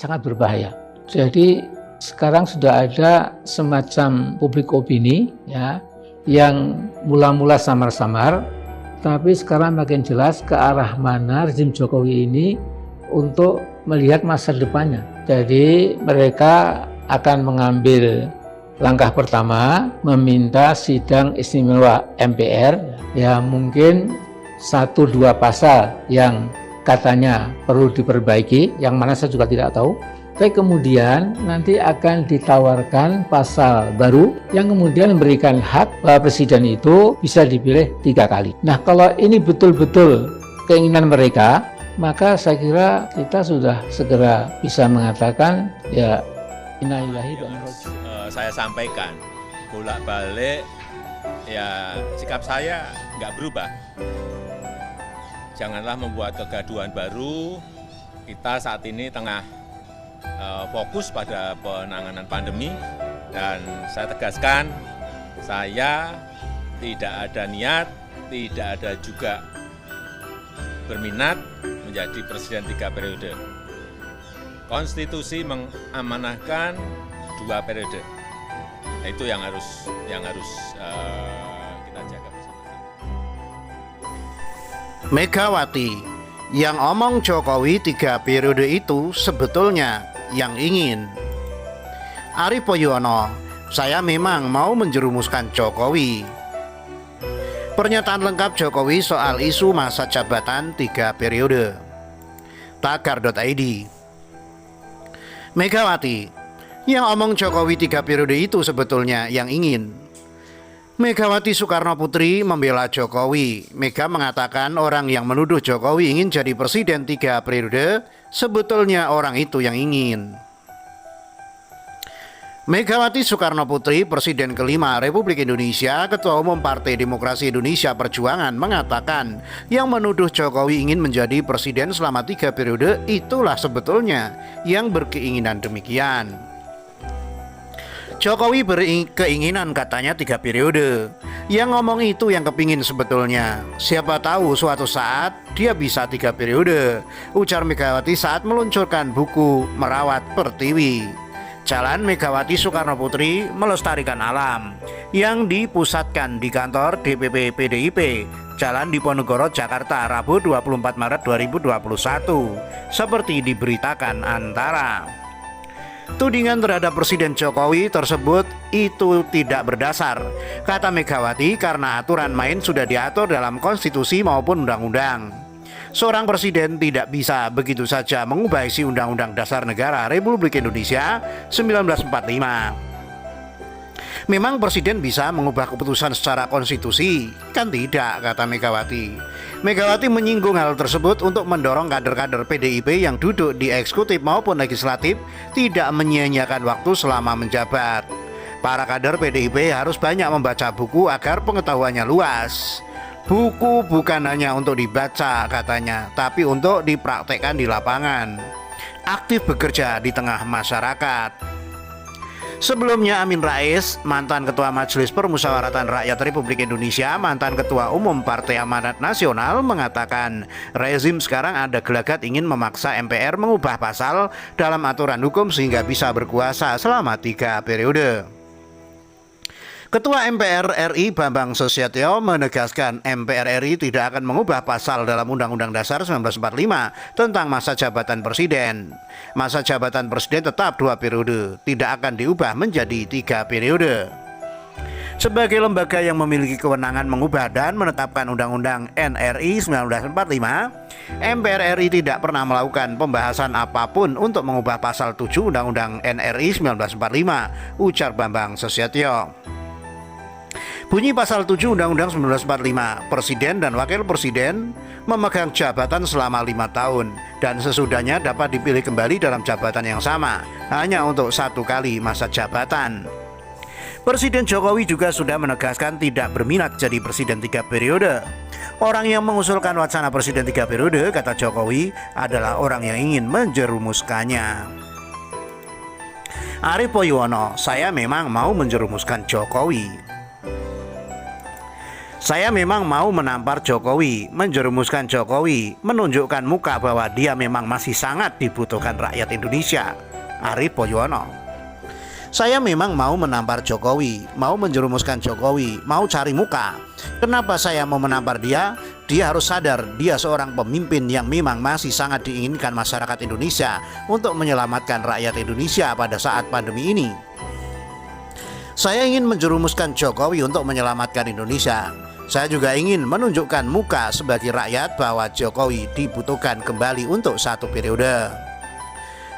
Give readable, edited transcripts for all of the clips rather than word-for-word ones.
sangat berbahaya. Jadi sekarang sudah ada semacam publik opini ya, yang mula-mula samar-samar, tapi sekarang makin jelas ke arah mana rezim Jokowi ini untuk melihat masa depannya. Jadi mereka akan mengambil langkah pertama, meminta sidang istimewa MPR, ya mungkin 1-2 pasal yang katanya perlu diperbaiki, yang mana saya juga tidak tahu. Tapi kemudian nanti akan ditawarkan pasal baru yang kemudian memberikan hak bahwa presiden itu bisa dipilih 3 kali. Nah, kalau ini betul-betul keinginan mereka, maka saya kira kita sudah segera bisa mengatakan ya innalillahi wa inna ilaihi raji'un. Saya sampaikan bolak-balik ya sikap saya nggak berubah. Janganlah membuat kegaduhan baru. Kita saat ini tengah fokus pada penanganan pandemi, dan saya tegaskan saya tidak ada niat, tidak ada juga berminat menjadi presiden 3 periode. Konstitusi mengamanahkan 2 periode. Nah, itu yang harus kita jaga bersama-sama. Megawati yang omong Jokowi 3 periode itu sebetulnya yang ingin. Ari Poyono, saya memang mau menjerumuskan Jokowi. Pernyataan lengkap Jokowi soal isu masa jabatan 3 periode. Tagar.id. Megawati yang omong Jokowi 3 periode itu sebetulnya yang ingin. Megawati Soekarno Putri membela Jokowi. Mega mengatakan orang yang menuduh Jokowi ingin jadi presiden 3 periode sebetulnya orang itu yang ingin. Megawati Soekarno Putri, Presiden kelima Republik Indonesia, Ketua Umum Partai Demokrasi Indonesia Perjuangan, mengatakan yang menuduh Jokowi ingin menjadi presiden selama 3 periode itulah sebetulnya yang berkeinginan demikian. Jokowi berkeinginan katanya 3 periode. Yang ngomong itu yang kepingin sebetulnya. Siapa tahu suatu saat dia bisa 3 periode, ujar Megawati saat meluncurkan buku Merawat Pertiwi. Jalan Megawati Soekarno Putri Melestarikan Alam yang dipusatkan di kantor DPP PDIP Jalan Diponegoro, Jakarta, Rabu 24 Maret 2021 seperti diberitakan Antara. Tudingan terhadap Presiden Jokowi tersebut itu tidak berdasar, kata Megawati, karena aturan main sudah diatur dalam konstitusi maupun undang-undang. Seorang presiden tidak bisa begitu saja mengubah isi Undang-Undang Dasar Negara Republik Indonesia 1945. Memang presiden bisa mengubah keputusan secara konstitusi? Kan tidak, kata Megawati. Megawati menyinggung hal tersebut untuk mendorong kader-kader PDIP yang duduk di eksekutif maupun legislatif tidak menyia-nyiakan waktu selama menjabat. Para kader PDIP harus banyak membaca buku agar pengetahuannya luas. Buku bukan hanya untuk dibaca katanya, tapi untuk dipraktekkan di lapangan. Aktif bekerja di tengah masyarakat. Sebelumnya Amin Rais, mantan Ketua Majelis Permusyawaratan Rakyat Republik Indonesia, mantan Ketua Umum Partai Amanat Nasional, mengatakan rezim sekarang ada gelagat ingin memaksa MPR mengubah pasal dalam aturan hukum sehingga bisa berkuasa selama 3 periode. Ketua MPR RI Bambang Susatyo menegaskan MPR RI tidak akan mengubah pasal dalam Undang-Undang Dasar 1945 tentang masa jabatan presiden. Masa jabatan presiden tetap 2 periode, tidak akan diubah menjadi 3 periode. Sebagai lembaga yang memiliki kewenangan mengubah dan menetapkan Undang-Undang NRI 1945, MPR RI tidak pernah melakukan pembahasan apapun untuk mengubah pasal 7 Undang-Undang NRI 1945, ujar Bambang Susatyo. Bunyi pasal 7 Undang-Undang 1945, Presiden dan Wakil Presiden memegang jabatan selama 5 tahun dan sesudahnya dapat dipilih kembali dalam jabatan yang sama, hanya untuk 1 kali masa jabatan. Presiden Jokowi juga sudah menegaskan tidak berminat jadi presiden 3 periode. Orang yang mengusulkan wacana presiden 3 periode, kata Jokowi, adalah orang yang ingin menjerumuskannya. Ari Poyono, saya memang mau menjerumuskan Jokowi. Saya memang mau menampar Jokowi, menjerumuskan Jokowi, menunjukkan muka bahwa dia memang masih sangat dibutuhkan rakyat Indonesia. Arief Poyono. Saya memang mau menampar Jokowi, mau menjerumuskan Jokowi, mau cari muka. Kenapa saya mau menampar dia? Dia harus sadar dia seorang pemimpin yang memang masih sangat diinginkan masyarakat Indonesia untuk menyelamatkan rakyat Indonesia pada saat pandemi ini. Saya ingin menjerumuskan Jokowi untuk menyelamatkan Indonesia. Saya juga ingin menunjukkan muka sebagai rakyat bahwa Jokowi dibutuhkan kembali untuk 1 periode.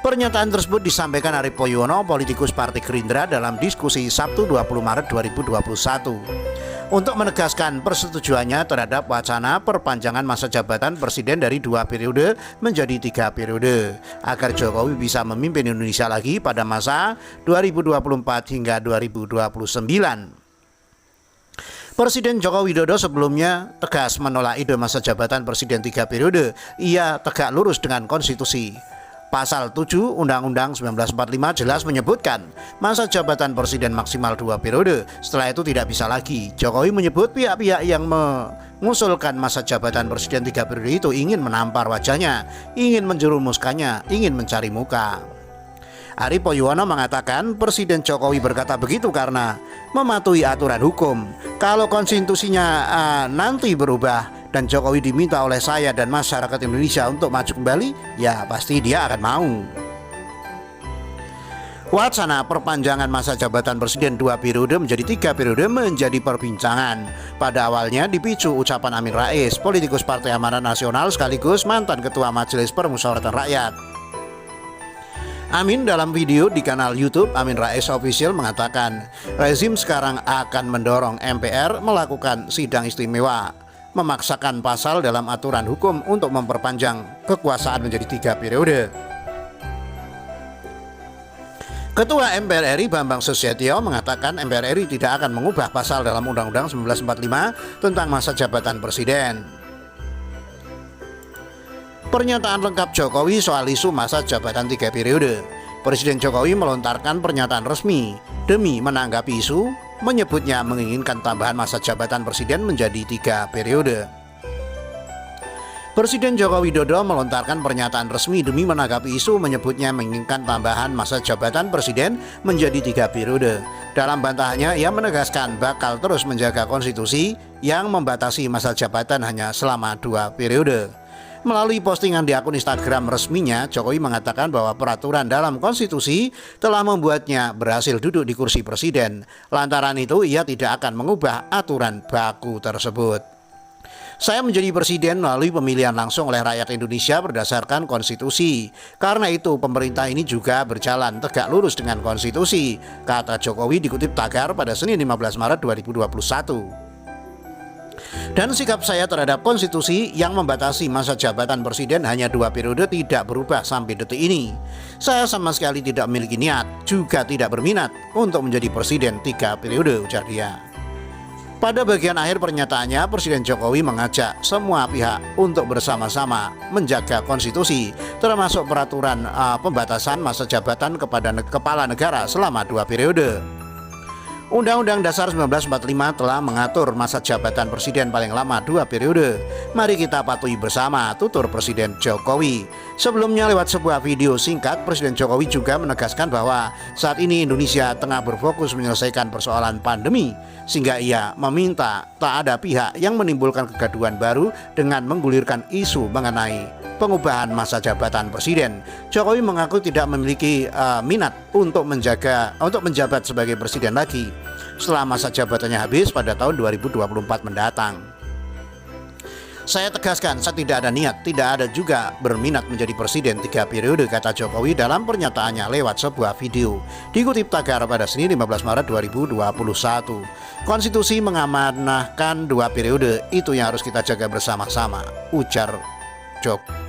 Pernyataan tersebut disampaikan Arief Poyono, politikus Partai Gerindra dalam diskusi Sabtu 20 Maret 2021 untuk menegaskan persetujuannya terhadap wacana perpanjangan masa jabatan presiden dari 2 periode menjadi 3 periode agar Jokowi bisa memimpin Indonesia lagi pada masa 2024 hingga 2029. Presiden Joko Widodo sebelumnya tegas menolak ide masa jabatan presiden 3 periode. Ia tegak lurus dengan konstitusi. Pasal 7 Undang-Undang 1945 jelas menyebutkan masa jabatan presiden maksimal 2 periode. Setelah itu tidak bisa lagi. Jokowi menyebut pihak-pihak yang mengusulkan masa jabatan presiden 3 periode itu ingin menampar wajahnya, ingin menjerumuskannya, ingin mencari muka. Arief Poyono mengatakan Presiden Jokowi berkata begitu karena mematuhi aturan hukum. Kalau konstitusinya nanti berubah dan Jokowi diminta oleh saya dan masyarakat Indonesia untuk maju kembali, ya pasti dia akan mau. Wacana perpanjangan masa jabatan presiden 2 periode menjadi 3 periode menjadi perbincangan. Pada awalnya dipicu ucapan Amin Rais, politikus Partai Amanat Nasional sekaligus mantan Ketua Majelis Permusyawaratan Rakyat. Amin dalam video di kanal YouTube Amin Rais Official mengatakan rezim sekarang akan mendorong MPR melakukan sidang istimewa, memaksakan pasal dalam aturan hukum untuk memperpanjang kekuasaan menjadi 3 periode. Ketua MPR RI Bambang Susatyo mengatakan MPR RI tidak akan mengubah pasal dalam Undang-Undang 1945 tentang masa jabatan presiden. Pernyataan lengkap Jokowi soal isu masa jabatan 3 periode. Presiden Jokowi melontarkan pernyataan resmi demi menanggapi isu, menyebutnya menginginkan tambahan masa jabatan presiden menjadi 3 periode. Presiden Joko Widodo melontarkan pernyataan resmi demi menanggapi isu, menyebutnya menginginkan tambahan masa jabatan presiden menjadi 3 periode. Dalam bantahannya, ia menegaskan bakal terus menjaga konstitusi yang membatasi masa jabatan hanya selama 2 periode. Melalui postingan di akun Instagram resminya, Jokowi mengatakan bahwa peraturan dalam konstitusi telah membuatnya berhasil duduk di kursi presiden. Lantaran itu, ia tidak akan mengubah aturan baku tersebut. Saya menjadi presiden melalui pemilihan langsung oleh rakyat Indonesia berdasarkan konstitusi. Karena itu, pemerintah ini juga berjalan tegak lurus dengan konstitusi, kata Jokowi dikutip Tagar pada Senin 15 Maret 2021. Dan sikap saya terhadap konstitusi yang membatasi masa jabatan presiden hanya 2 periode tidak berubah sampai detik ini. Saya sama sekali tidak memiliki niat, juga tidak berminat untuk menjadi presiden 3 periode, ujar dia. Pada bagian akhir pernyataannya, Presiden Jokowi mengajak semua pihak untuk bersama-sama menjaga konstitusi, termasuk peraturan pembatasan masa jabatan kepada kepala negara selama 2 periode. Undang-Undang Dasar 1945 telah mengatur masa jabatan presiden paling lama 2 periode. Mari kita patuhi bersama, tutur Presiden Jokowi. Sebelumnya lewat sebuah video singkat, Presiden Jokowi juga menegaskan bahwa saat ini Indonesia tengah berfokus menyelesaikan persoalan pandemi, sehingga ia meminta tak ada pihak yang menimbulkan kegaduhan baru dengan menggulirkan isu mengenai pengubahan masa jabatan presiden. Jokowi mengaku tidak memiliki minat untuk menjabat sebagai presiden lagi setelah masa jabatannya habis pada tahun 2024 mendatang. Saya tegaskan, saya tidak ada niat, tidak ada juga berminat menjadi presiden 3 periode, kata Jokowi dalam pernyataannya lewat sebuah video. Dikutip Tagar pada Senin 15 Maret 2021. Konstitusi mengamanahkan 2 periode, itu yang harus kita jaga bersama-sama, ujar Jokowi.